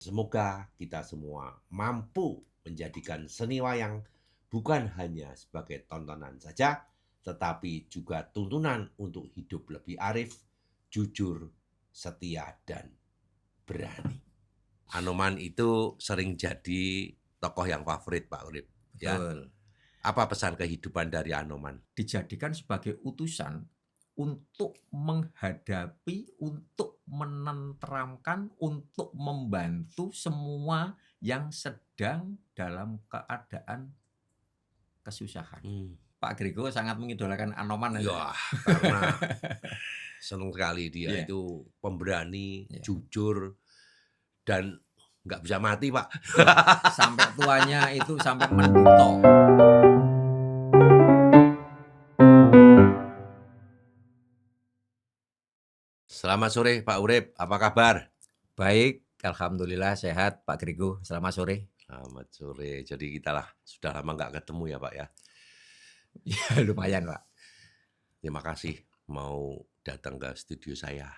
Semoga kita semua mampu menjadikan seni wayang bukan hanya sebagai tontonan saja, tetapi juga tuntunan untuk hidup lebih arif, jujur, setia, dan berani. Anoman itu sering jadi tokoh yang favorit Pak Urip, ya. Betul. Apa pesan kehidupan dari Anoman? Dijadikan sebagai utusan untuk menghadapi, untuk menenteramkan, untuk membantu semua yang sedang dalam keadaan kesusahan. Hmm. Pak Grego sangat mengidolakan Anoman aja. Ya, karena senang sekali dia Iya, itu pemberani, iya. jujur, dan nggak bisa mati, Pak. Betul. Sampai tuanya itu sampai menduto. Selamat sore Pak Urip, apa kabar? Baik, alhamdulillah sehat Pak Grego. Selamat sore. Selamat sore. Jadi kita lah sudah lama nggak ketemu ya Pak ya. Ya lumayan, Pak. Terima kasih mau datang ke studio saya.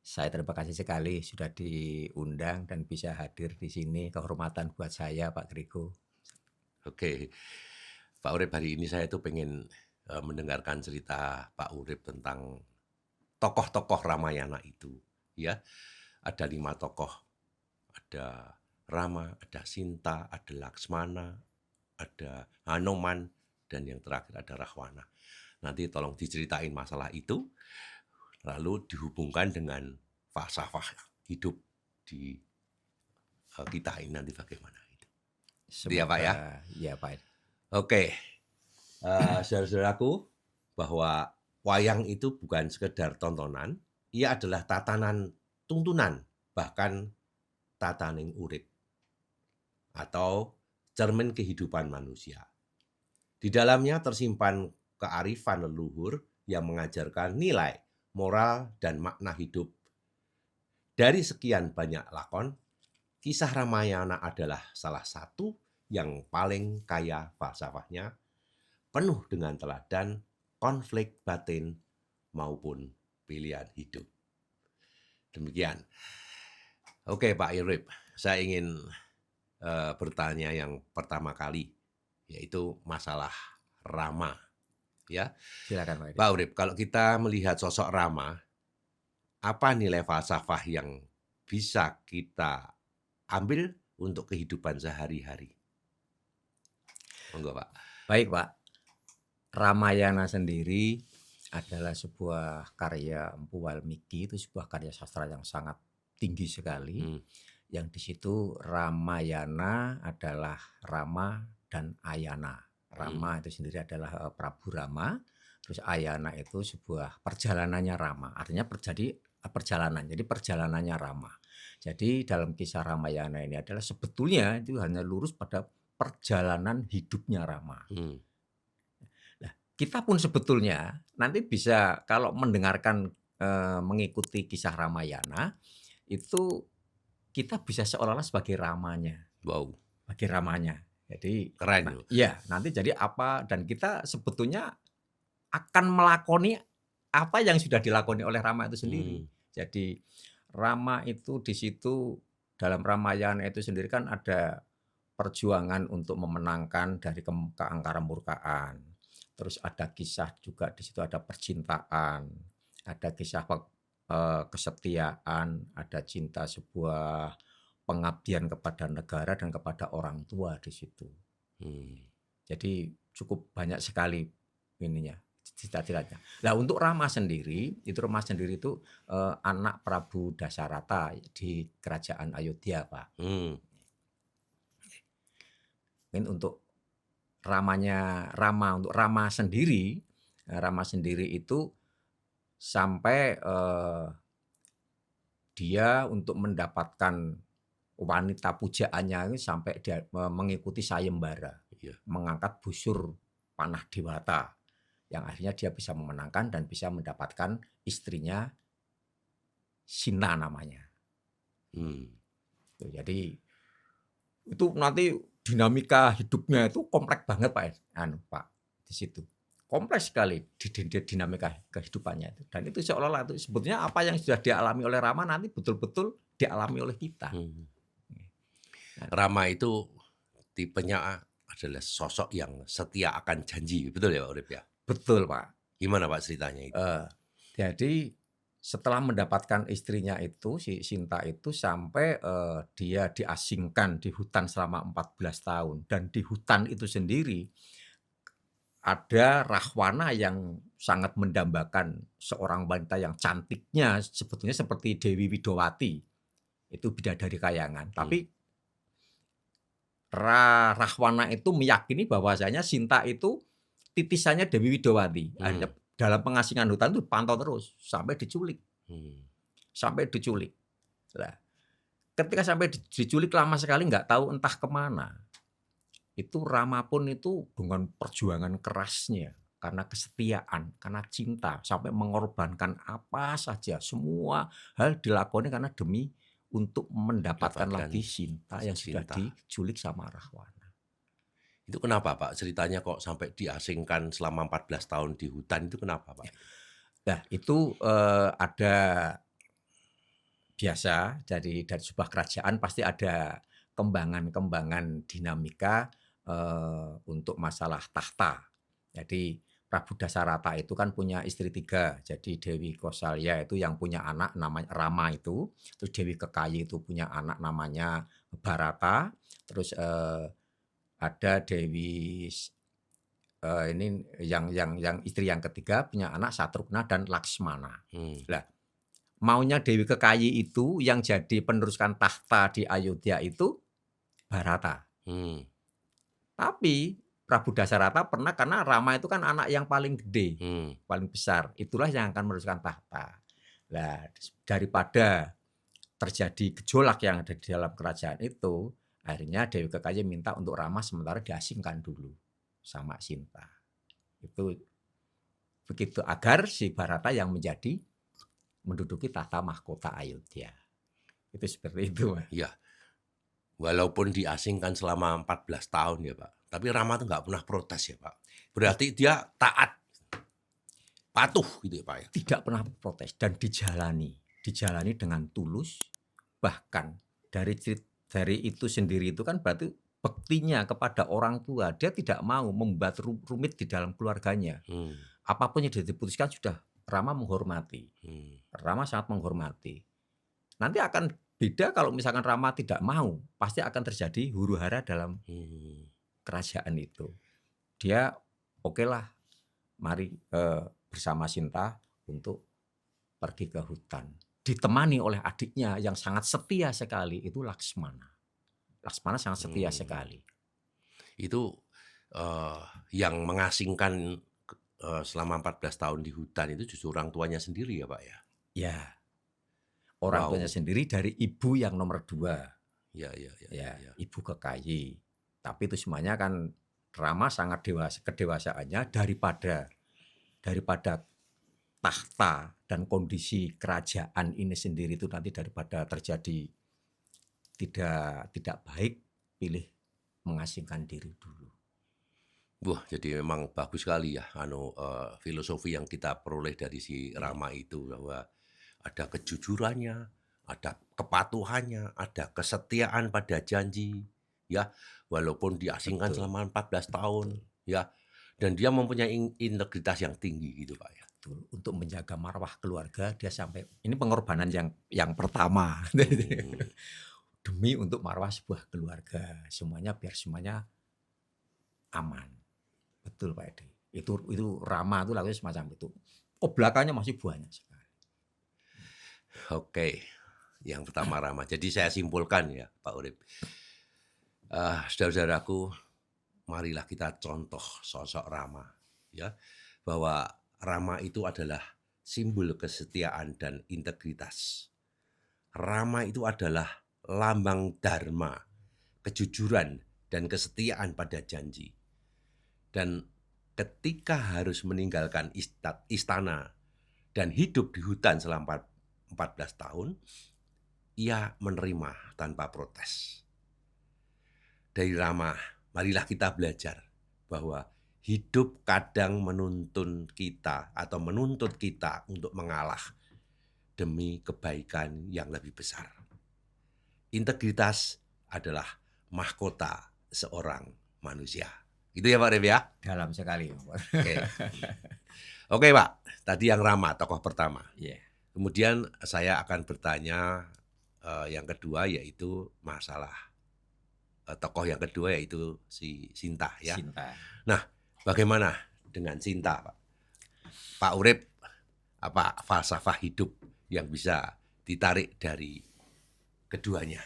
Saya terima kasih sekali sudah diundang dan bisa hadir di sini. Kehormatan buat saya, Pak Grego. Oke, Pak Urip, hari ini saya tuh pengen mendengarkan cerita Pak Urip tentang tokoh-tokoh Ramayana itu. Ya, ada 5 tokoh. Ada Rama, ada Sinta, ada Laksmana, ada Hanoman, dan yang terakhir ada Rahwana. Nanti tolong diceritain masalah itu, lalu dihubungkan dengan falsafah hidup di kita ini nanti bagaimana itu. Iya Pak ya. Semoga ya, Pak. Oke, saudara-saudaraku, bahwa wayang itu bukan sekedar tontonan, ia adalah tatanan tuntunan, bahkan tataning urip atau cermin kehidupan manusia. Di dalamnya tersimpan kearifan leluhur yang mengajarkan nilai, moral, dan makna hidup. Dari sekian banyak lakon, kisah Ramayana adalah salah satu yang paling kaya falsafahnya, penuh dengan teladan, konflik batin, maupun pilihan hidup. Demikian. Oke Pak Irip, saya ingin bertanya yang pertama kali, yaitu masalah Rama. Ya, Silakan, Pak. Pak Urip, kalau kita melihat sosok Rama, apa nilai falsafah yang bisa kita ambil untuk kehidupan sehari-hari? Monggo Pak. Baik, Pak. Ramayana sendiri adalah sebuah karya Empu Walmiki, itu sebuah karya sastra yang sangat tinggi sekali. Hmm. Yang di situ Ramayana adalah Rama dan Ayana. Rama itu sendiri adalah Prabu Rama, terus Ayana itu sebuah perjalanannya Rama. Artinya perjalanan. Jadi perjalanannya Rama. Jadi dalam kisah Ramayana ini adalah sebetulnya itu hanya lurus pada perjalanan hidupnya Rama. Hmm. Nah, kita pun sebetulnya nanti bisa kalau mendengarkan mengikuti kisah Ramayana itu kita bisa seolah-olah sebagai ramanya, Wow, sebagai ramanya. Jadi, keren nah, loh. iya, nanti jadi apa dan kita sebetulnya akan melakoni apa yang sudah dilakoni oleh Rama itu sendiri. Hmm. Jadi Rama itu di situ dalam Ramayana itu sendiri kan ada perjuangan untuk memenangkan dari keangkara murkaan. Terus ada kisah juga di situ ada percintaan, ada kisah kesetiaan, ada cinta sebuah pengabdian kepada negara dan kepada orang tua di situ. Hmm. Jadi cukup banyak sekali ininya cita-citanya. Nah untuk Rama sendiri itu anak Prabu Dasarata di kerajaan Ayodhya, Pak. Hmm. Mungkin untuk untuk Rama sendiri itu sampai dia untuk mendapatkan wanita pujaannya ini sampai dia mengikuti sayembara, Iya. mengangkat busur panah dewata, yang akhirnya dia bisa memenangkan dan bisa mendapatkan istrinya Sina namanya. Hmm. Jadi itu nanti dinamika hidupnya itu kompleks banget Pak di situ. Kompleks sekali dinamika kehidupannya itu. Dan itu seolah-olah itu sebetulnya apa yang sudah dialami oleh Rama nanti betul-betul dialami oleh kita. Hmm. Rama itu tipenya adalah sosok yang setia akan janji, betul ya Pak Urip ya? Betul, Pak. Gimana Pak ceritanya itu? Jadi setelah mendapatkan istrinya itu, si Sinta itu sampai, dia diasingkan di hutan selama 14 tahun dan di hutan itu sendiri ada Rahwana yang sangat mendambakan seorang wanita yang cantiknya sebetulnya seperti Dewi Widowati, itu bidadari kayangan. Hmm. Tapi Rahwana itu meyakini bahwasanya Sinta itu titisannya Dewi Widowati. Akhirnya dalam pengasingan hutan itu pantau terus sampai diculik. Sampai diculik. Nah, ketika sampai diculik lama sekali nggak tahu entah kemana. Itu Rama pun itu dengan perjuangan kerasnya, karena kesetiaan, karena cinta, sampai mengorbankan apa saja, semua hal dilakoni karena demi untuk mendapatkan lagi Sinta yang sudah diculik sama Rahwana. Itu kenapa Pak? Ceritanya kok sampai diasingkan selama 14 tahun di hutan itu kenapa Pak? Nah itu ada biasa dari sebuah kerajaan pasti ada kembangan-kembangan dinamika untuk masalah tahta. Jadi Prabu Dasarata itu kan punya istri 3. Jadi Dewi Kosalya itu yang punya anak namanya Rama itu. Terus Dewi Kekayi itu punya anak namanya Barata. Terus ada Dewi ini yang istri yang ketiga punya anak Satrugna dan Laksmana. Lah, maunya Dewi Kekayi itu yang jadi peneruskan tahta di Ayodhya itu Barata. Tapi Prabu Dasarata pernah, karena Rama itu kan anak yang paling gede, paling besar. Itulah yang akan meneruskan tahta. Nah, daripada terjadi gejolak yang ada di dalam kerajaan itu, akhirnya Dewi Kekayi minta untuk Rama sementara diasingkan dulu sama Sinta. Itu begitu agar si Barata yang menduduki tahta mahkota Ayodhya. Itu seperti itu. Ya. Walaupun diasingkan selama 14 tahun ya Pak, tapi Rama tuh nggak pernah protes ya Pak. Berarti dia taat, patuh gitu ya Pak ya? Tidak pernah protes dan dijalani dengan tulus. Bahkan dari itu sendiri itu kan berarti bektinya kepada orang tua. Dia tidak mau membuat rumit di dalam keluarganya. Apapun yang diputuskan sudah Rama menghormati. Rama sangat menghormati. Nanti akan beda kalau misalkan Rama tidak mau, pasti akan terjadi huru-hara dalam kerajaan itu. Dia oke lah, mari bersama Sinta untuk pergi ke hutan. Ditemani oleh adiknya yang sangat setia sekali, itu Laksmana. Laksmana sangat setia sekali. Itu yang mengasingkan selama 14 tahun di hutan itu justru orang tuanya sendiri ya Pak ya? Ya. Orang tuanya sendiri dari ibu yang nomor 2. Ya. Ibu Kekayi. Tapi itu semuanya kan Rama sangat dewasa, kedewasaannya daripada tahta dan kondisi kerajaan ini sendiri itu nanti daripada terjadi tidak baik, pilih mengasingkan diri dulu. Wah, jadi memang bagus sekali ya filosofi yang kita peroleh dari si Rama itu, bahwa ada kejujurannya, ada kepatuhannya, ada kesetiaan pada janji, ya, walaupun diasingkan selama 14 tahun, ya, dan dia mempunyai integritas yang tinggi gitu Pak ya. Untuk menjaga marwah keluarga, dia sampai ini pengorbanan yang pertama demi untuk marwah sebuah keluarga, biar semuanya aman. Betul Pak Edi. Itu Rama itu lakunya semacam itu. Belakangnya masih banyak sekali. Oke, yang pertama Rama. Jadi saya simpulkan ya Pak Urip, saudara-saudaraku, marilah kita contoh sosok Rama, ya, bahwa Rama itu adalah simbol kesetiaan dan integritas. Rama itu adalah lambang dharma, kejujuran dan kesetiaan pada janji. Dan ketika harus meninggalkan istana dan hidup di hutan selama 14 tahun, ia menerima tanpa protes. Dari Rama, marilah kita belajar bahwa hidup kadang menuntut kita untuk mengalah demi kebaikan yang lebih besar. Integritas adalah mahkota seorang manusia. Gitu ya Pak Urip ya? Dalam sekali. Oke. Oke Pak, tadi yang Rama, tokoh pertama. Iya, Kemudian saya akan bertanya yang kedua yaitu masalah tokoh yang kedua yaitu si Sinta ya. Sinta. Nah, bagaimana dengan Sinta Pak? Pak Urip, apa falsafah hidup yang bisa ditarik dari keduanya?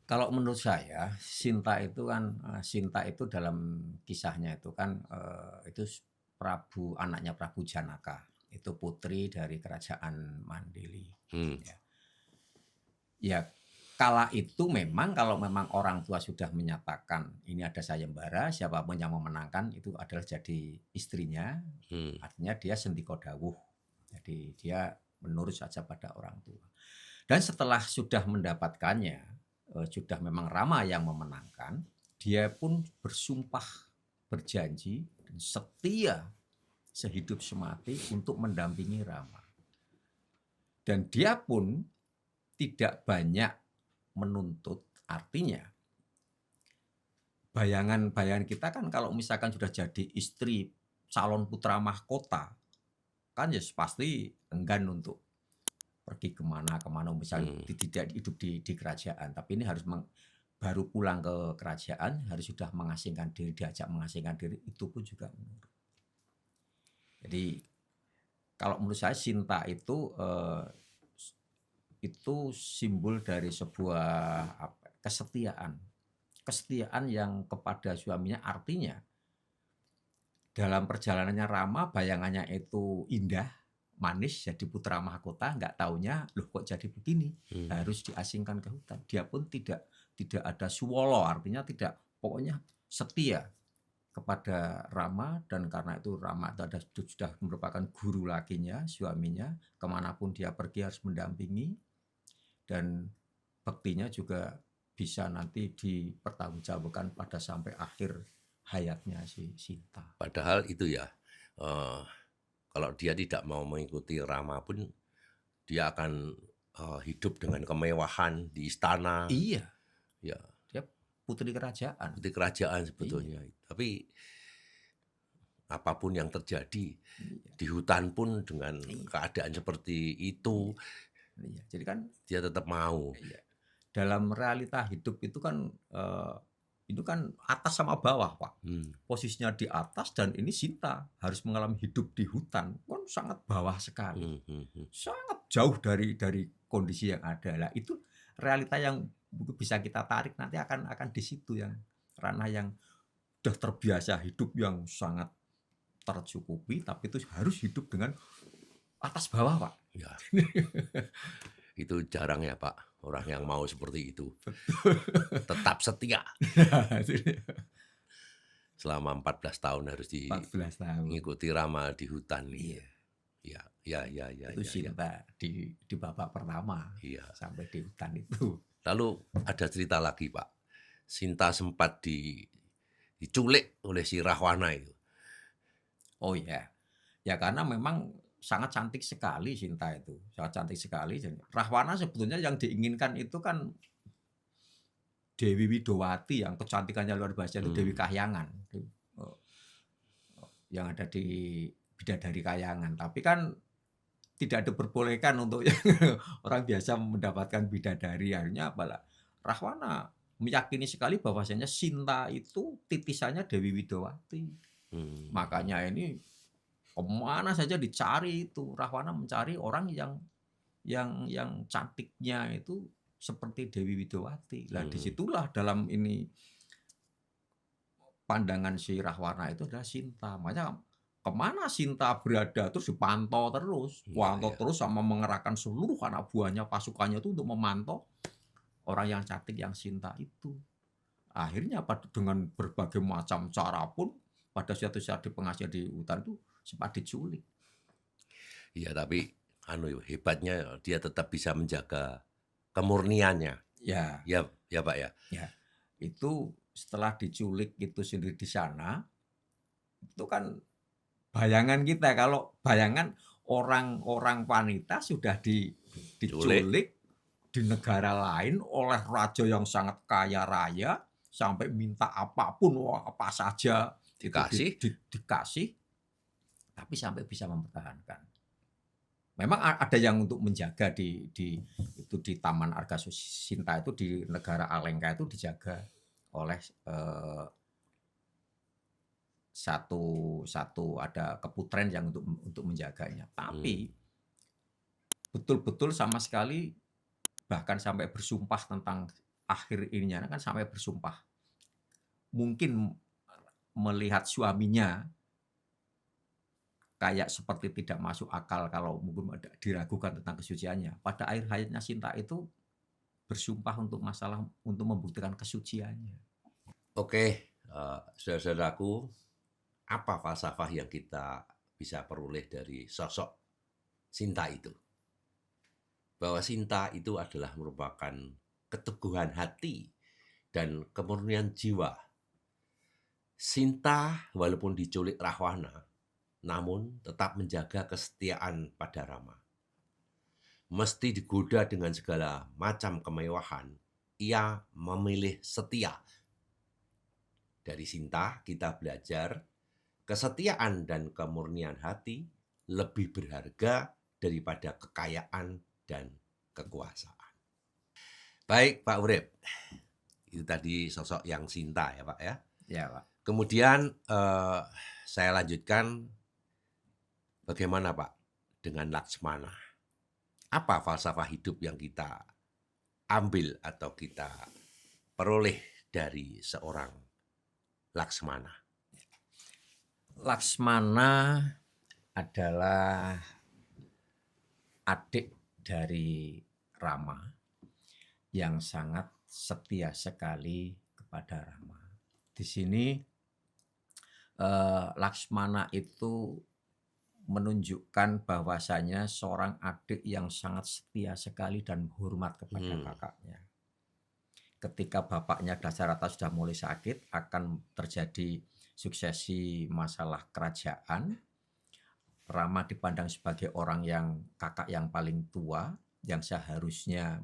Kalau menurut saya, Sinta itu dalam kisahnya itu kan itu anaknya Prabu Janaka. Itu putri dari kerajaan Mandili. Hmm. Ya. Ya, kalau memang orang tua sudah menyatakan ini ada sayembara, siapapun yang memenangkan itu adalah jadi istrinya, artinya dia sendiko dawuh. Jadi dia menurut saja pada orang tua. Dan setelah sudah mendapatkannya, sudah memang Rama yang memenangkan, dia pun bersumpah, berjanji, setia sehidup semati untuk mendampingi Rama. Dan dia pun tidak banyak menuntut, artinya bayangan kita kan kalau misalkan sudah jadi istri calon putra mahkota, kan ya pasti enggan untuk pergi kemana-kemana, misalnya tidak hidup di kerajaan. Tapi ini harus baru pulang ke kerajaan, harus sudah mengasingkan diri, diajak mengasingkan diri, itu pun juga menurut. Jadi kalau menurut saya Sinta itu simbol dari sebuah kesetiaan yang kepada suaminya, artinya dalam perjalanannya Rama bayangannya itu indah, manis, jadi putra mahkota, nggak taunya loh kok jadi begini, harus diasingkan ke hutan. Dia pun tidak ada suwolo, artinya tidak, pokoknya setia kepada Rama, dan karena itu Rama sudah merupakan guru lakinya, suaminya, kemanapun dia pergi harus mendampingi, dan baktinya juga bisa nanti dipertanggungjawabkan pada sampai akhir hayatnya si Sinta. Padahal itu ya, kalau dia tidak mau mengikuti Rama pun dia akan hidup dengan kemewahan di istana. Iya. Ya. Dia putri kerajaan. Putri kerajaan sebetulnya. Iya. Tapi apapun yang terjadi di hutan pun dengan keadaan seperti itu, jadi kan dia tetap mau. Dalam realita hidup itu kan atas sama bawah, Pak. Posisinya di atas, dan ini Sinta harus mengalami hidup di hutan, kan sangat bawah sekali, sangat jauh dari kondisi yang ada. Lah itu realita yang bisa kita tarik nanti akan di situ, yang ranah yang sudah terbiasa hidup yang sangat tercukupi, tapi itu harus hidup dengan atas bawah, Pak. Ya. Itu jarang ya Pak, orang yang mau seperti itu. Tetap setia. Selama 14 tahun harus mengikuti Rama di hutan nih. Ya. Itu Sinta di babak pertama sampai di hutan itu. Lalu ada cerita lagi Pak, Sinta sempat diculik oleh si Rahwana itu. Oh ya, karena memang sangat cantik sekali Sinta itu, sangat cantik sekali. Rahwana sebetulnya yang diinginkan itu kan Dewi Widowati, yang kecantikannya luar biasa, itu Dewi Kahyangan, yang ada di Bidadari Kahyangan. Tapi kan tidak diperbolehkan untuk orang biasa mendapatkan bidadari. Akhirnya apalah, Rahwana meyakini sekali bahwasanya Sinta itu titisannya Dewi Widowati. Makanya ini kemana saja dicari itu, Rahwana mencari orang yang cantiknya itu seperti Dewi Widowati. Nah disitulah dalam ini pandangan si Rahwana itu adalah Sinta. Makanya kemana Sinta berada terus dipantau terus, terus sama mengerahkan seluruh anak buahnya, pasukannya itu untuk memantau orang yang cantik yang Sinta itu. Akhirnya dengan berbagai macam cara pun pada suatu saat di pengasia di hutan itu sempat diculik. Iya, tapi hebatnya dia tetap bisa menjaga kemurniannya. Ya Pak ya. Ya, itu setelah diculik itu sendiri di sana, itu kan bayangan kita, kalau bayangan orang wanita sudah diculik, di negara lain oleh raja yang sangat kaya raya sampai minta apapun, wah, apa saja itu Dikasih. dikasih, tapi sampai bisa mempertahankan. Memang ada yang untuk menjaga di Taman Argasinta itu di negara Alengka itu dijaga oleh satu ada keputren yang untuk menjaganya. Tapi betul-betul sama sekali bahkan sampai bersumpah tentang akhir ininya kan sampai bersumpah. Mungkin melihat suaminya kayak seperti tidak masuk akal kalau mungkin diragukan tentang kesuciannya. Pada akhir hayatnya Sinta itu bersumpah untuk membuktikan kesuciannya. Oke, saudara-saudaraku, apa falsafah yang kita bisa peroleh dari sosok Sinta itu? Bahwa Sinta itu adalah merupakan keteguhan hati dan kemurnian jiwa. Sinta walaupun diculik Rahwana, namun tetap menjaga kesetiaan pada Rama. Meski digoda dengan segala macam kemewahan, ia memilih setia. Dari Sinta kita belajar kesetiaan dan kemurnian hati lebih berharga daripada kekayaan dan kekuasaan. Baik Pak Urip, itu tadi sosok yang Sinta ya Pak ya. Ya Pak. Kemudian saya lanjutkan, bagaimana Pak dengan Laksmana? Apa falsafah hidup yang kita ambil atau kita peroleh dari seorang Laksmana? Laksmana adalah adik dari Rama yang sangat setia sekali kepada Rama. Di sini Laksmana itu menunjukkan bahwasanya seorang adik yang sangat setia sekali dan hormat kepada kakaknya. Ketika bapaknya Dasarata sudah mulai sakit, akan terjadi suksesi masalah kerajaan. Rama dipandang sebagai orang yang kakak yang paling tua, yang seharusnya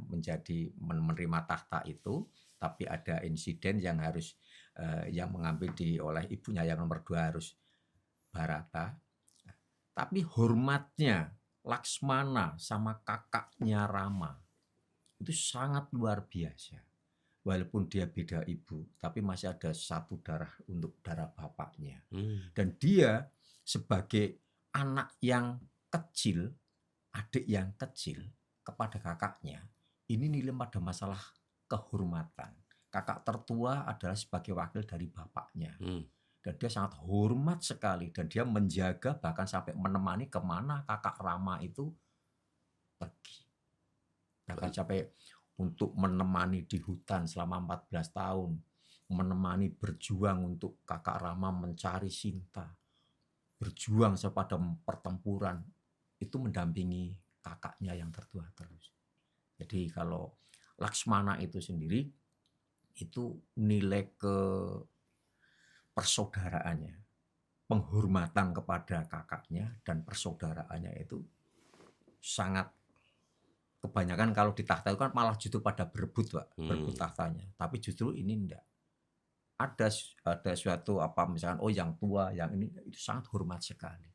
menerima tahta itu, tapi ada insiden yang harus yang mengambil oleh ibunya yang nomor 2 harus Bharata. Tapi hormatnya Laksmana sama kakaknya Rama itu sangat luar biasa. Walaupun dia beda ibu, tapi masih ada satu darah untuk darah bapaknya. Dan dia sebagai anak yang kecil, adik yang kecil kepada kakaknya, ini nilai pada masalah kehormatan. Kakak tertua adalah sebagai wakil dari bapaknya. Dan dia sangat hormat sekali. Dan dia menjaga bahkan sampai menemani kemana kakak Rama itu pergi. Bahkan sampai untuk menemani di hutan selama 14 tahun. Menemani berjuang untuk kakak Rama mencari Sinta. Berjuang pada pertempuran. Itu mendampingi kakaknya yang tertua terus. Jadi kalau Laksmana itu sendiri, itu nilai persaudaraannya, penghormatan kepada kakaknya dan persaudaraannya itu sangat. Kebanyakan kalau di tahta itu kan malah justru pada berebut Pak, berebut tahtanya. Tapi justru ini enggak. Ada suatu misalkan yang tua, yang ini itu sangat hormat sekali.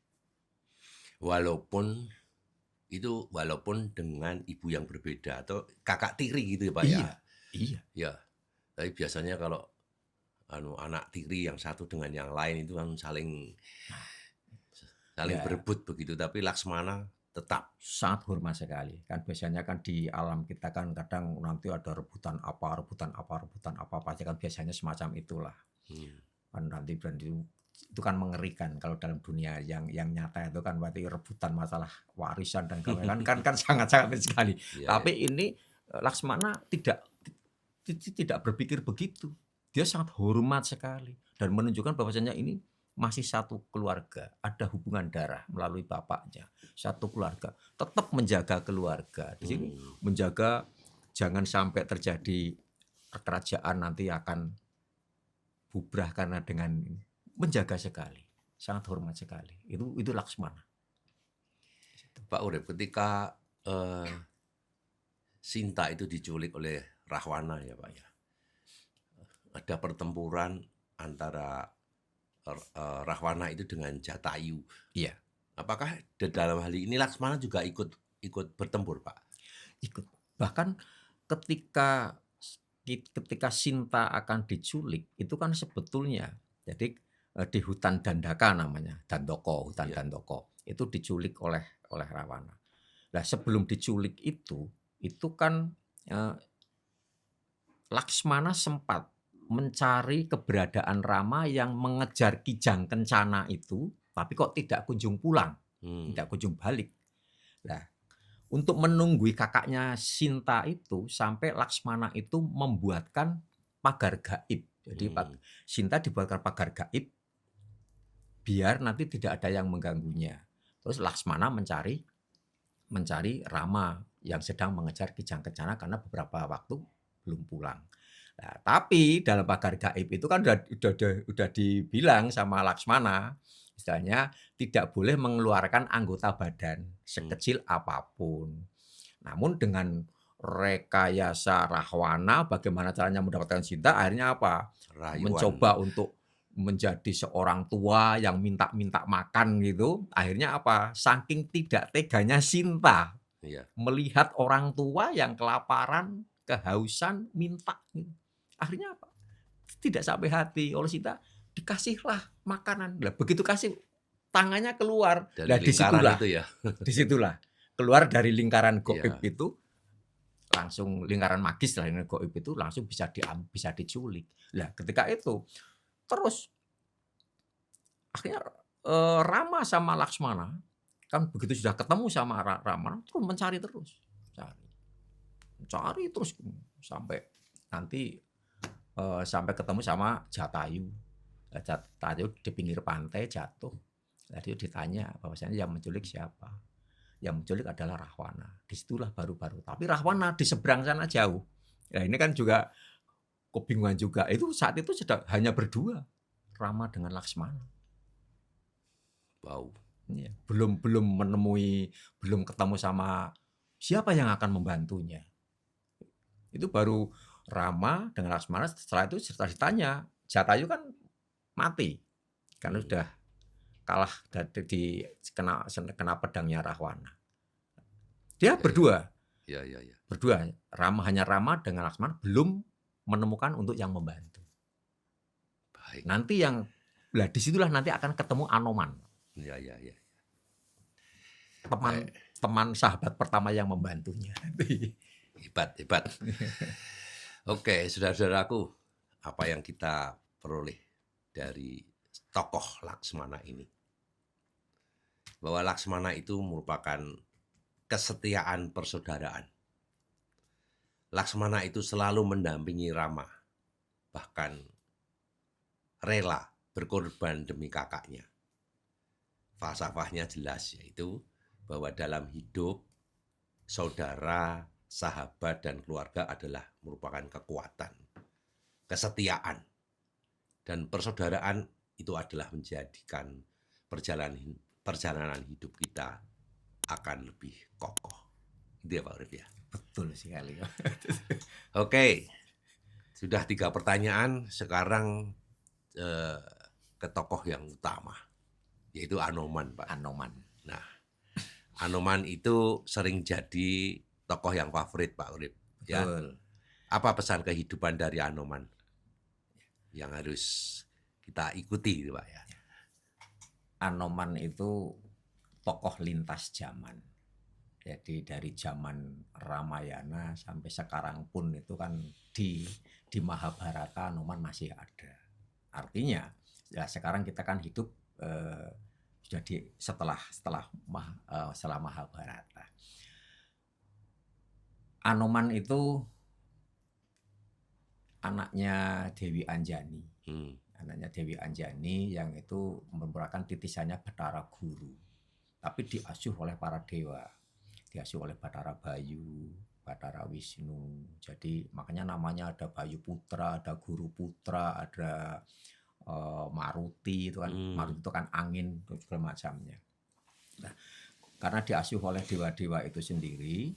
Walaupun dengan ibu yang berbeda atau kakak tiri gitu ya Pak Iya, ya. iya. Ya. Tapi biasanya kalau anak tiri yang satu dengan yang lain itu kan saling berebut begitu, tapi Laksmana tetap sangat hormat sekali. Kan biasanya kan di alam kita kan kadang nanti ada rebutan apa pasti kan biasanya semacam itulah. Kan nanti itu kan mengerikan kalau dalam dunia yang nyata itu kan berarti rebutan masalah warisan dan kan sangat sekali. Tapi ini Laksmana tidak berpikir begitu. Dia sangat hormat sekali dan menunjukkan bahwasanya ini masih satu keluarga, ada hubungan darah melalui bapaknya, satu keluarga, tetap menjaga keluarga. Di sini menjaga jangan sampai terjadi kerajaan nanti akan bubrah karena dengan menjaga sekali, sangat hormat sekali. Itu Laksmana. Pak Urip, ketika Sinta itu diculik oleh Rahwana ya Pak ya. Ada pertempuran antara Rahwana itu dengan Jatayu. Iya, Apakah dalam hal ini Laksmana juga ikut ikut bertempur Pak? ikut. Bahkan ketika ketika Sinta akan diculik, itu kan sebetulnya jadi, di hutan Dandaka namanya, Dandoko, hutan Iya. Dandoko, itu diculik oleh Rawana. Nah, sebelum diculik itu kan, eee, Laksmana sempat mencari keberadaan Rama yang mengejar Kijang Kencana itu, tapi kok tidak kunjung pulang, tidak kunjung balik. Nah, untuk menunggui kakaknya Sinta itu, sampai Laksmana itu membuatkan pagar gaib. Jadi Hmm. Sinta dibuatkan pagar gaib, biar nanti tidak ada yang mengganggunya. Terus Laksmana mencari Rama yang sedang mengejar Kijang Kencana karena beberapa waktu belum pulang. Nah, tapi dalam pagar gaib itu kan udah dibilang sama Laksmana, istilahnya tidak boleh mengeluarkan anggota badan sekecil apapun. Namun dengan rekayasa Rahwana, bagaimana caranya mendapatkan Sinta, akhirnya apa? Rayuan. Mencoba untuk menjadi seorang tua yang minta-minta makan gitu. Akhirnya apa? Saking tidak teganya Sinta Iya. melihat orang tua yang kelaparan, kehausan, minta gitu. Akhirnya apa? Tidak sampai hati oleh Sinta, dikasihlah makanan. Lah begitu kasih, tangannya keluar. Dari Lah lingkaran disitulah, itu ya. disitulah keluar dari lingkaran Iya. gaib itu, langsung lingkaran magis lah, lingkaran gaib itu langsung bisa diculik. Lah ketika itu terus akhirnya Rama sama Laksmana kan begitu sudah ketemu sama Rama terus mencari terus, cari terus sampai nanti sampai ketemu sama Jatayu. Jatayu di pinggir pantai jatuh. Lalu ditanya bahwasanya yang menculik siapa? Yang menculik adalah Rahwana. Disitulah baru-baru. Tapi Rahwana di seberang sana jauh. Nah ini kan juga kebingungan juga. Itu saat itu sedang hanya berdua, Rama dengan Laksmana. Wow. Ya, belum ketemu sama siapa yang akan membantunya. Itu baru Rama dengan Laksmana. Setelah itu ditanya, Jatayu kan mati karena sudah kalah kena pedangnya Rahwana. Dia berdua. Ya. Berdua. Hanya Rama dengan Laksmana belum menemukan untuk yang membantu. Baik. Nanti disitulah nanti akan ketemu Anoman. Ya. Teman sahabat pertama yang membantunya. Hebat. Oke, saudara-saudaraku, apa yang kita peroleh dari tokoh Laksmana ini? Bahwa Laksmana itu merupakan kesetiaan persaudaraan. Laksmana itu selalu mendampingi Rama, bahkan rela berkorban demi kakaknya. Falsafahnya jelas, yaitu bahwa dalam hidup saudara, sahabat, dan keluarga adalah merupakan kekuatan, kesetiaan, dan persaudaraan itu adalah menjadikan perjalanan hidup kita akan lebih kokoh. Itu ya Pak Urip ya. Betul sekali. Oke, sudah 3 pertanyaan. Sekarang ke tokoh yang utama, yaitu Anoman Pak. Anoman. Nah, Anoman itu sering jadi tokoh yang favorit Pak Urip. Ya. Betul. Apa pesan kehidupan dari Anoman yang harus kita ikuti Pak ya? Anoman itu tokoh lintas zaman. Jadi dari zaman Ramayana sampai sekarang pun itu kan di Mahabharata Anoman masih ada. Artinya ya sekarang kita kan hidup sudah setelah Mahabharata. Anoman itu anaknya Dewi Anjani. Anaknya Dewi Anjani yang itu merupakan titisannya Bathara Guru. Tapi diasuh oleh para dewa. Diasuh oleh Bathara Bayu, Bathara Wisnu. Jadi makanya namanya ada Bayu Putra, ada Guru Putra, ada Maruti itu kan. Maruti itu kan angin dan segala macamnya. Nah, karena diasuh oleh dewa-dewa itu sendiri,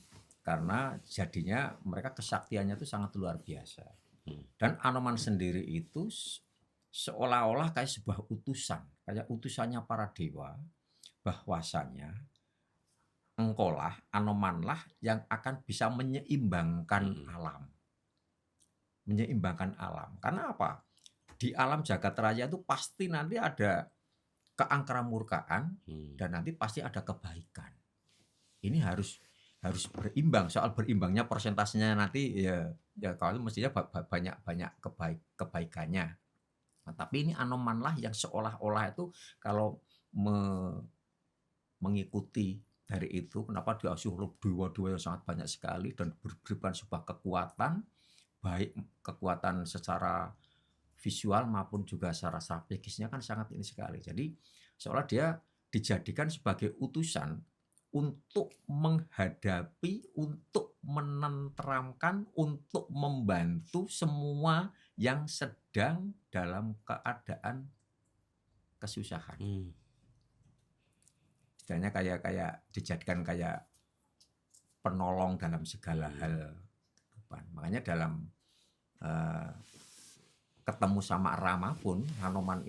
karena jadinya mereka kesaktiannya itu sangat luar biasa. Hmm. Dan Anoman sendiri itu seolah-olah kayak sebuah utusan, kayak utusannya para dewa, bahwasanya engkaulah, Anomanlah yang akan bisa menyeimbangkan Hmm. alam. Menyeimbangkan alam. Karena apa? Di alam jagat raya itu pasti nanti ada keangkaramurkaan Hmm. dan nanti pasti ada kebaikan. Ini harus berimbang. Soal berimbangnya persentasenya nanti ya kalau mestinya banyak kebaikannya. Nah, tapi ini Anomanlah yang seolah-olah itu kalau mengikuti dari itu, kenapa diasuh oleh dewa-dewa yang sangat banyak sekali dan berikan sebuah kekuatan, baik kekuatan secara visual maupun juga secara strategisnya kan sangat ini sekali. Jadi seolah dia dijadikan sebagai utusan untuk menghadapi, untuk menenteramkan, untuk membantu semua yang sedang dalam keadaan kesusahan. Hmm. Istilahnya kayak dijadikan kayak penolong dalam segala hal. Makanya dalam ketemu sama Rama pun Hanuman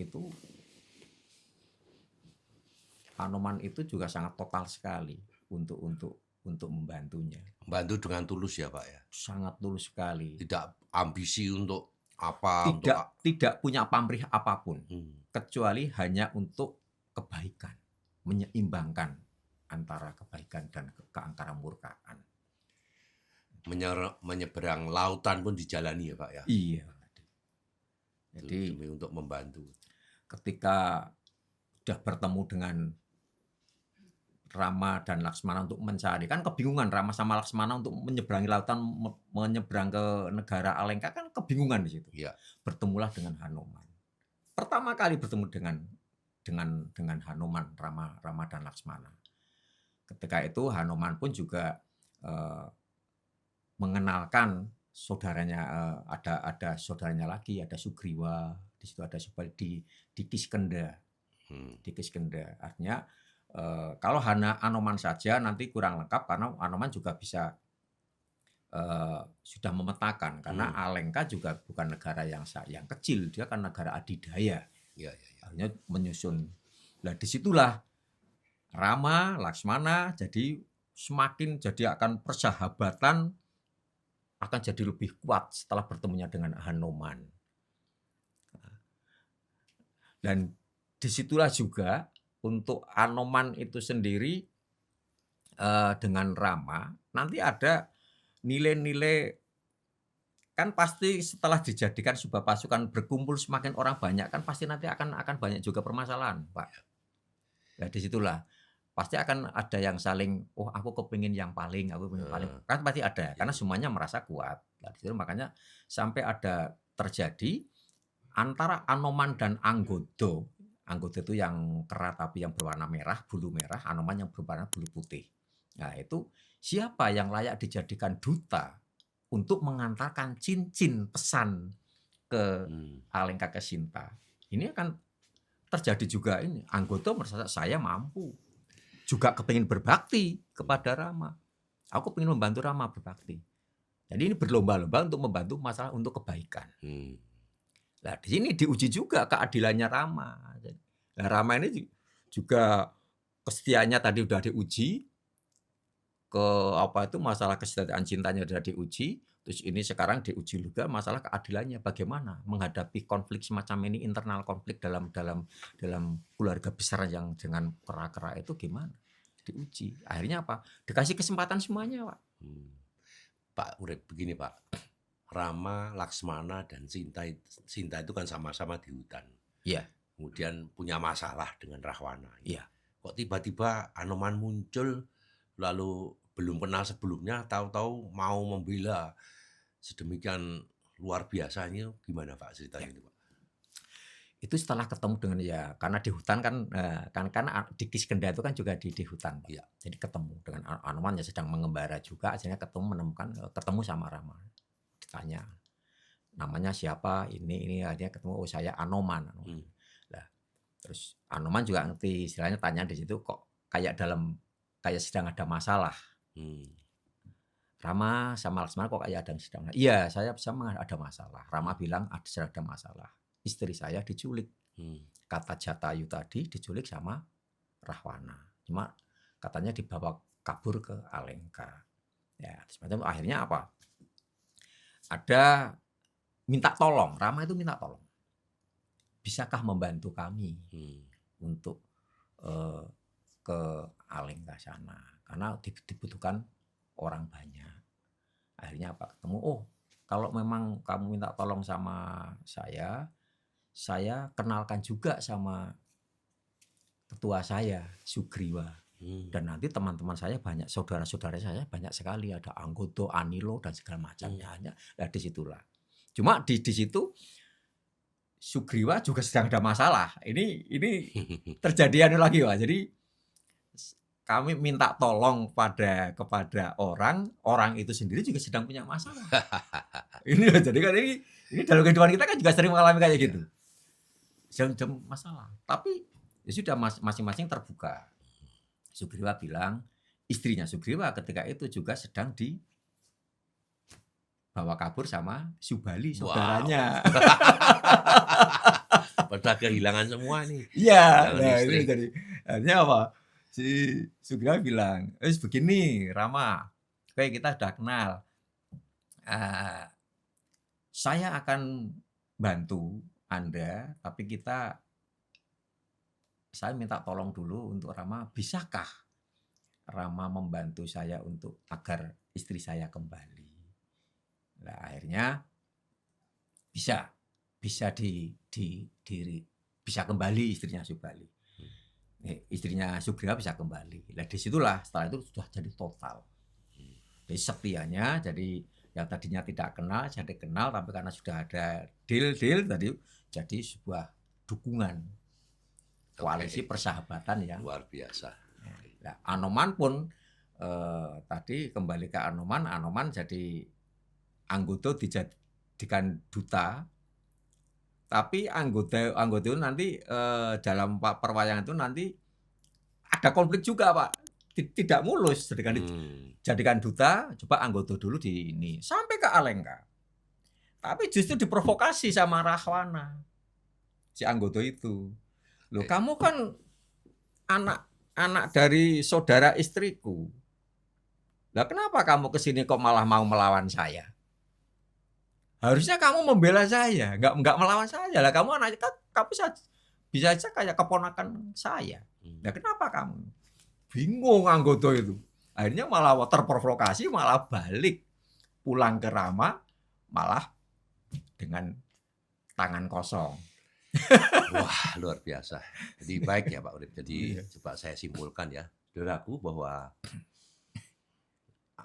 itu juga sangat total sekali untuk membantunya. Membantu dengan tulus ya Pak ya. Sangat tulus sekali. Tidak ambisi untuk apa, Tidak punya pamrih apapun, Hmm. kecuali hanya untuk kebaikan, menyeimbangkan antara kebaikan dan keangkaramurkaan. Menyeberang lautan pun dijalani ya Pak ya. Iya. Jadi Demi untuk membantu. ketika sudah bertemu dengan Rama dan Laksmana untuk mencari, kan kebingungan Rama sama Laksmana untuk menyeberangi lautan, menyeberang ke negara Alengka, kan kebingungan di situ. Ya. Bertemulah dengan Hanuman. Pertama kali bertemu dengan Hanuman, Rama dan Laksmana. Ketika itu Hanuman pun juga mengenalkan saudaranya, ada saudaranya lagi, ada Sugriwa, di situ ada di Kiskenda. Di Kiskenda. Artinya kalau Anoman saja nanti kurang lengkap, karena Anoman juga bisa sudah memetakan, karena Alengka juga bukan negara yang kecil, dia kan negara adidaya. Ya. Artinya menyusun. Nah disitulah Rama, Laksmana jadi akan persahabatan akan jadi lebih kuat setelah bertemunya dengan Hanuman. Dan disitulah juga untuk Anoman itu sendiri dengan Rama nanti ada nilai-nilai, kan pasti setelah dijadikan sebuah pasukan berkumpul semakin orang banyak, kan pasti nanti akan banyak juga permasalahan, Pak. Nah disitulah pasti akan ada yang saling, aku kepingin yang paling, kan pasti ada, karena semuanya merasa kuat. Nah, disitu makanya sampai ada terjadi antara Anoman dan Anggodo. Anggodo itu yang kera tapi yang berwarna merah, bulu merah, Anoman yang berwarna bulu putih. Nah itu siapa yang layak dijadikan duta untuk mengantarkan cincin pesan ke Alengka ke Sinta. Ini akan terjadi juga ini. Anggodo merasa saya mampu. Juga kepingin berbakti kepada Rama. Aku ingin membantu Rama berbakti. Jadi ini berlomba-lomba untuk membantu masalah untuk kebaikan. Nah di sini diuji juga keadilannya Rama. Nah Rama ini juga kesetiaannya tadi udah diuji, masalah kesetiaan cintanya sudah diuji. Terus ini sekarang diuji juga masalah keadilannya, bagaimana menghadapi konflik semacam ini, internal konflik dalam keluarga besar yang dengan kera-kera itu gimana? Diuji. Akhirnya apa? Dikasih kesempatan semuanya, Pak. Pak Urip, begini Pak. Rama, Laksmana, dan Sinta itu kan sama-sama di hutan. Iya. Kemudian punya masalah dengan Rahwana. Iya. Kok tiba-tiba Anoman muncul, lalu belum kenal sebelumnya, tahu-tahu mau membela sedemikian luar biasanya, gimana Pak ceritanya itu Pak? Itu setelah ketemu dengan karena di hutan kan di Kiskenda itu kan juga di hutan, Pak. Ya. Jadi ketemu dengan Anoman yang sedang mengembara juga, akhirnya ketemu sama Rama. Ditanya namanya siapa, ini akhirnya ketemu, saya Anoman. Nah, terus Anoman juga ngerti, istilahnya tanya di situ kok kayak sedang ada masalah. Rama sama Laksmana kok kayak ada yang sedang. Iya, saya sama ada masalah. Rama bilang sedang ada masalah. Istri saya diculik. Hmm. Kata Jatayu tadi diculik sama Rahwana. Cuma katanya dibawa kabur ke Alengka. Ya, semacam akhirnya apa? Ada minta tolong. Rama itu minta tolong. Bisakah membantu kami untuk ke Alengka sana? Karena dibutuhkan orang banyak. Akhirnya apa? Ketemu, oh kalau memang kamu minta tolong sama saya kenalkan juga sama ketua saya, Sugriwa. Dan nanti teman-teman saya banyak, saudara-saudara saya banyak sekali, ada Anggodo, Anilo dan segala macamnya. Nah, disitulah. Cuma di situ Sugriwa juga sedang ada masalah. Ini terjadi lagi, Pak. Jadi kami minta tolong kepada orang itu sendiri juga sedang punya masalah. Ini jadi kan ini dalam kehidupan kita kan juga sering mengalami kayak gitu. Sedang masalah. Tapi ya sudah masing-masing terbuka. Sugriwa bilang, istrinya Sugriwa ketika itu juga sedang dibawa kabur sama Subali, saudaranya. Pada kehilangan semua nih. Iya, nah ini jadi akhirnya apa? Si Sugriwa bilang, begini Rama, kayak kita sudah kenal. Saya akan bantu Anda, tapi saya minta tolong dulu untuk Rama, bisakah Rama membantu saya untuk agar istri saya kembali? Nah, akhirnya bisa bisa kembali istrinya Subali. Istrinya Sugriwa bisa kembali. Nah, disitulah setelah itu sudah jadi total. Jadi setianya, jadi yang tadinya tidak kenal jadi kenal, tapi karena sudah ada deal tadi jadi sebuah dukungan koalisi persahabatan yang luar biasa. Nah, Anoman pun tadi kembali ke Anoman jadi anggota dijadikan duta. Tapi anggota itu nanti dalam perwayangan itu nanti ada konflik juga, Pak. Tidak mulus jadikan duta, coba anggota dulu di ini sampai ke Alengka. Tapi justru diprovokasi sama Rahwana, si anggota itu. Loh, kamu kan anak dari saudara istriku. Lah kenapa kamu kesini kok malah mau melawan saya? Harusnya kamu membela saya, nggak melawan saya. Lah kamu anaknya kan, kamu bisa aja kayak keponakan saya. Nah kenapa kamu? Bingung anggota itu. Akhirnya malah terprovokasi, malah balik pulang ke Rama, malah dengan tangan kosong. Wah, luar biasa. Jadi baik ya Pak Urip. Jadi coba saya simpulkan ya, saudaraku, bahwa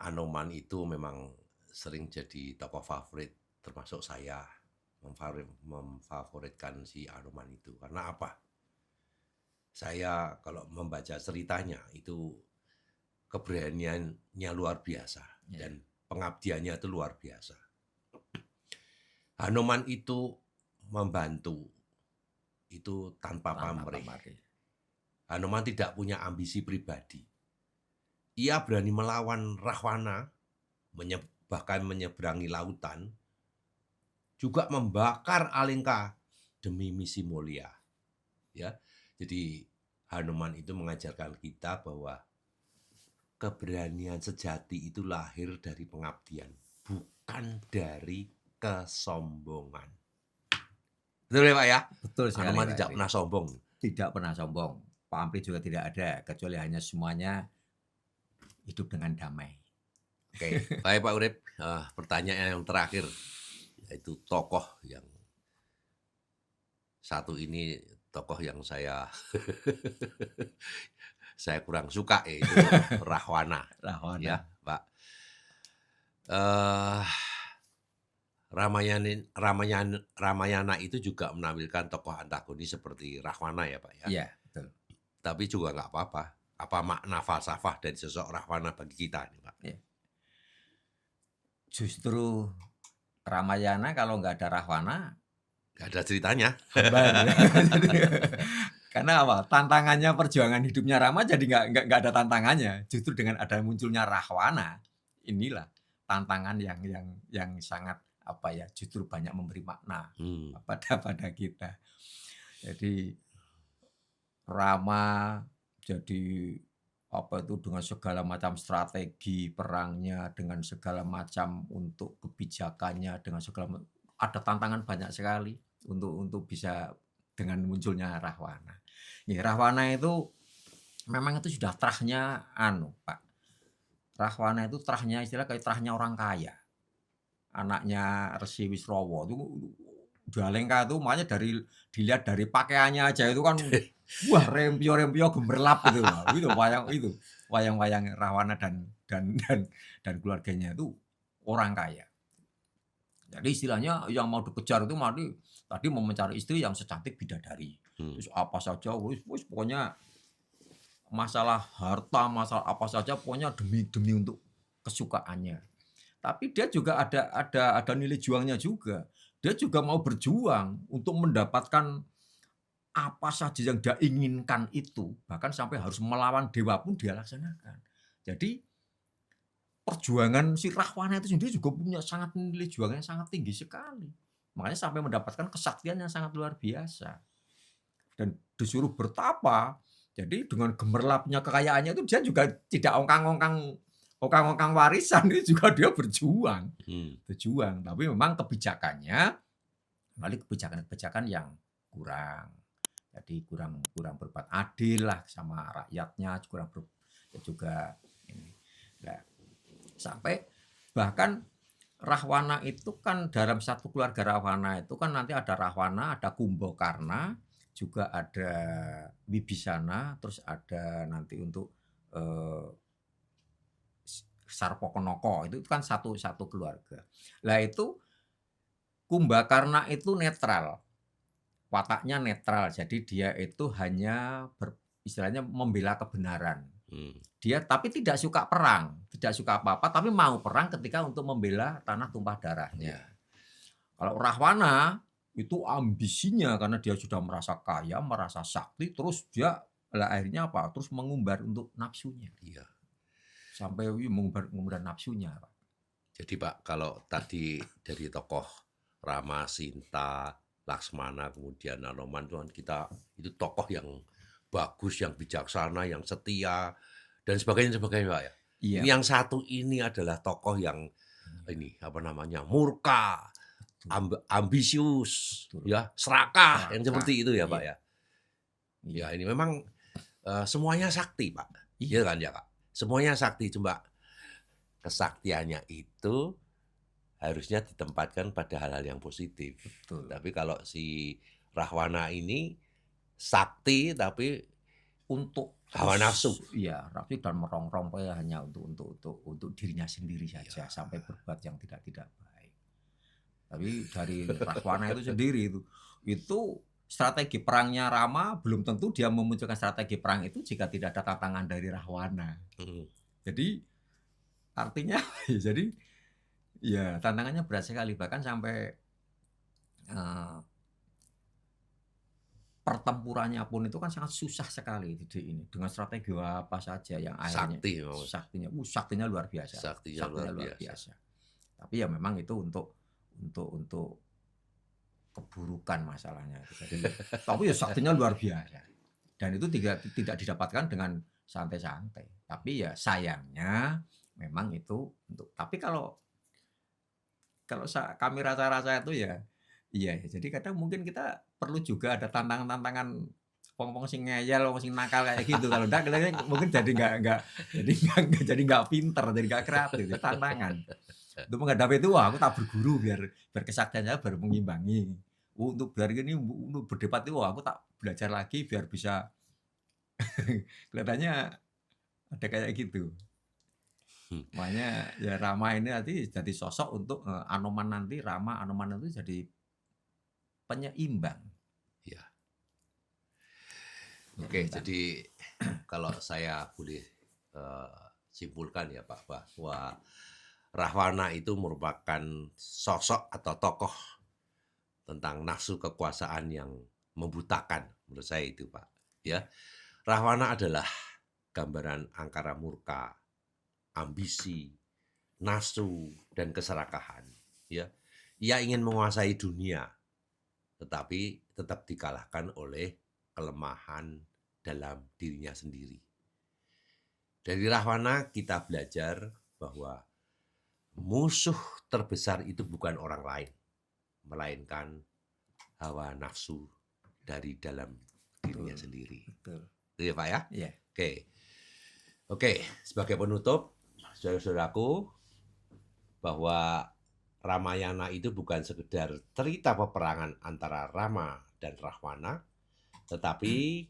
Anoman itu memang sering jadi tokoh favorit, termasuk saya memfavoritkan si Anoman itu. Karena apa? Saya kalau membaca ceritanya itu keberaniannya luar biasa dan pengabdiannya itu luar biasa. Anoman itu membantu itu tanpa pamrih. Anoman tidak punya ambisi pribadi. Ia berani melawan Rahwana, bahkan menyeberangi lautan, juga membakar Alengka demi misi mulia. Ya, jadi Hanuman itu mengajarkan kita bahwa keberanian sejati itu lahir dari pengabdian, bukan dari kesombongan. Betul ya Pak ya? Betul sekali. Hanuman tidak pernah sombong. Tidak pernah sombong. Pamrih juga tidak ada, kecuali hanya semuanya hidup dengan damai. Oke, baik Pak Urip. Pertanyaan yang terakhir, yaitu tokoh yang satu ini, tokoh yang saya kurang suka, yaitu Rahwana. Ya, Pak. Ramayana itu juga menampilkan tokoh antagonis seperti Rahwana ya Pak ya. Iya, betul. Tapi juga nggak apa-apa. Apa makna falsafah dari sosok Rahwana bagi kita nih Pak? Ya. Justru Ramayana kalau nggak ada Rahwana, nggak ada ceritanya. Karena apa? Tantangannya perjuangan hidupnya Rama jadi nggak ada tantangannya. Justru dengan ada munculnya Rahwana, inilah tantangan yang sangat apa ya, justru banyak memberi makna Hmm. pada kita. Jadi Rama jadi apa itu dengan segala macam strategi perangnya, dengan segala macam untuk kebijakannya, dengan segala ada tantangan banyak sekali untuk bisa dengan munculnya Rahwana. Ya, Rahwana itu memang itu sudah terahnya Pak. Rahwana itu terahnya istilah kayak terahnya orang kaya. Anaknya Resi Wisrawa itu Jalengka itu makanya dilihat dari pakaiannya aja itu kan wah rempio-rempio gemerlap gitu loh. Itu wayang-wayang Rahwana dan keluarganya itu orang kaya. Jadi istilahnya yang mau dikejar itu tadi mau mencari istri yang secantik bidadari. Hmm. Terus apa saja wis pokoknya masalah harta, masalah apa saja pokoknya demi untuk kesukaannya. Tapi dia juga ada nilai juangnya juga. Dia juga mau berjuang untuk mendapatkan apa saja yang dia inginkan itu, bahkan sampai harus melawan dewa pun dia laksanakan. Jadi perjuangan si Rahwana itu sendiri juga punya sangat nilai juangnya sangat tinggi sekali. Makanya sampai mendapatkan kesaktian yang sangat luar biasa. Dan disuruh bertapa, jadi dengan gemerlapnya kekayaannya itu dia juga tidak ongkang-ongkang warisan, itu juga dia berjuang. Tapi memang kebijakannya yang kurang. Jadi kurang berbuat adil lah sama rakyatnya, juga ini. Nah, sampai bahkan Rahwana itu kan dalam satu keluarga Rahwana itu kan nanti ada Rahwana, ada Kumbakarna, juga ada Wibisana, terus ada nanti untuk Sarpokonoko, itu kan satu keluarga. Lah itu Kumbakarna itu netral, wataknya netral, jadi dia itu hanya istilahnya membela kebenaran. Dia tapi tidak suka perang, tidak suka apa-apa, tapi mau perang ketika untuk membela tanah tumpah darahnya. Kalau Rahwana itu ambisinya karena dia sudah merasa kaya, merasa sakti, terus dia akhirnya apa? Terus mengumbar untuk nafsunya. Iya. Sampai mengumbar nafsunya, Pak. Jadi Pak, kalau tadi dari tokoh Rama, Sinta, Laksmana, kemudian Anoman, itu tokoh yang bagus, yang bijaksana, yang setia, dan sebagainya Pak ya. Iya. Ini yang satu ini adalah tokoh yang murka, ambisius, ya, serakah, yang seperti itu ya Pak ya. Ya ini memang semuanya sakti Pak, iya kan ya Kak. Semuanya sakti, cuma kesaktiannya itu harusnya ditempatkan pada hal-hal yang positif. Betul. Tapi kalau si Rahwana ini sakti tapi untuk hawa nafsu. Iya, nafsu dan merongrong hanya untuk dirinya sendiri saja, sampai berbuat yang tidak baik. Tapi dari Rahwana itu sendiri itu strategi perangnya Rama belum tentu dia memunculkan strategi perang itu jika tidak ada tantangan dari Rahwana. Jadi artinya jadi ya tantangannya berat sekali, bahkan sampai pertempurannya pun itu kan sangat susah sekali ini dengan strategi apa saja yang akhirnya saktinya luar biasa. Saktinya luar biasa. Tapi ya memang itu untuk keburukan masalahnya. Jadi, tapi ya saktinya luar biasa. Dan itu tidak didapatkan dengan santai-santai. Tapi ya sayangnya memang itu tapi kalau kami rasa itu ya iya, jadi kadang mungkin kita perlu juga ada tantangan wong sing ngeyel, wong sing nakal kayak gitu. Kalau enggak mungkin jadi nggak pinter, jadi nggak kreatif, jadi tantangan. Untuk menghadapi itu aku tak berguru biar kesaktiannya baru mengimbangi. Untuk biar ini untuk berdebat itu aku tak belajar lagi biar bisa kelihatannya ada kayak gitu. Makanya ya Rama ini nanti jadi sosok untuk Anoman nanti, Rama Anoman itu jadi penyeimbang. Ya. Oke, jadi kalau saya boleh simpulkan ya Pak, bahwa Rahwana itu merupakan sosok atau tokoh tentang nafsu kekuasaan yang membutakan, menurut saya itu Pak. Ya, Rahwana adalah gambaran angkara murka, ambisi, nafsu, dan keserakahan. Ya, ia ingin menguasai dunia, tetapi tetap dikalahkan oleh kelemahan dalam dirinya sendiri. Dari Rahwana kita belajar bahwa musuh terbesar itu bukan orang lain, melainkan hawa nafsu dari dalam dirinya Betul, sendiri. betul. Itu ya Pak ya? Iya. Oke, sebagai penutup, saudara-saudaraku, bahwa Ramayana itu bukan sekedar cerita peperangan antara Rama dan Rahwana, tetapi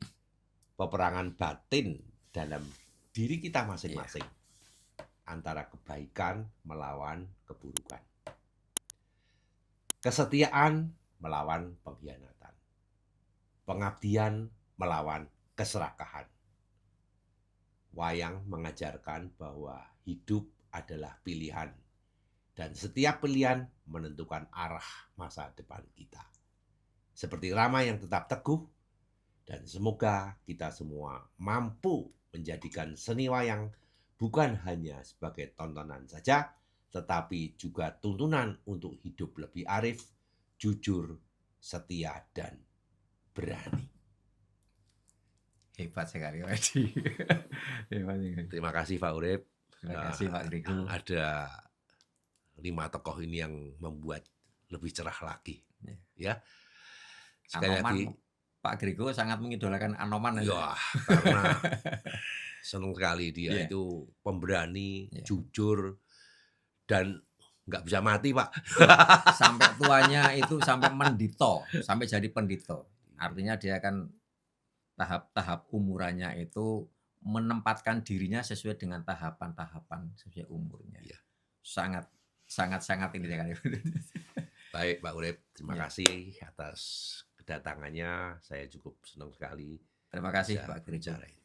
peperangan batin dalam diri kita masing-masing, antara kebaikan melawan keburukan, kesetiaan melawan pengkhianatan, pengabdian melawan keserakahan. Wayang mengajarkan bahwa hidup adalah pilihan, dan setiap pilihan menentukan arah masa depan kita. Seperti Rama yang tetap teguh, dan semoga kita semua mampu menjadikan seni wayang bukan hanya sebagai tontonan saja, tetapi juga tuntunan untuk hidup lebih arif, jujur, setia, dan berani. Hebat sekali Pak Edi. Hebat sekali. Terima kasih Pak Urip. Terima kasih Pak Grego. Ada 5 tokoh ini yang membuat lebih cerah lagi. Ya. Sekali Anoman, lagi, Pak Grego sangat mengidolakan Anoman. ya, karena senang sekali dia Iya. itu pemberani, Iya. jujur, dan nggak bisa mati Pak. Sampai tuanya itu sampai mendito, sampai jadi pendito. Artinya dia kan tahap-tahap umurannya itu menempatkan dirinya sesuai dengan tahapan-tahapan sesuai umurnya. Iya. Sangat ini sekali. Baik Pak Urip, terima Ya. kasih atas kedatangannya. Saya cukup senang sekali Terima kasih bisa Pak Grego. berbicara ini.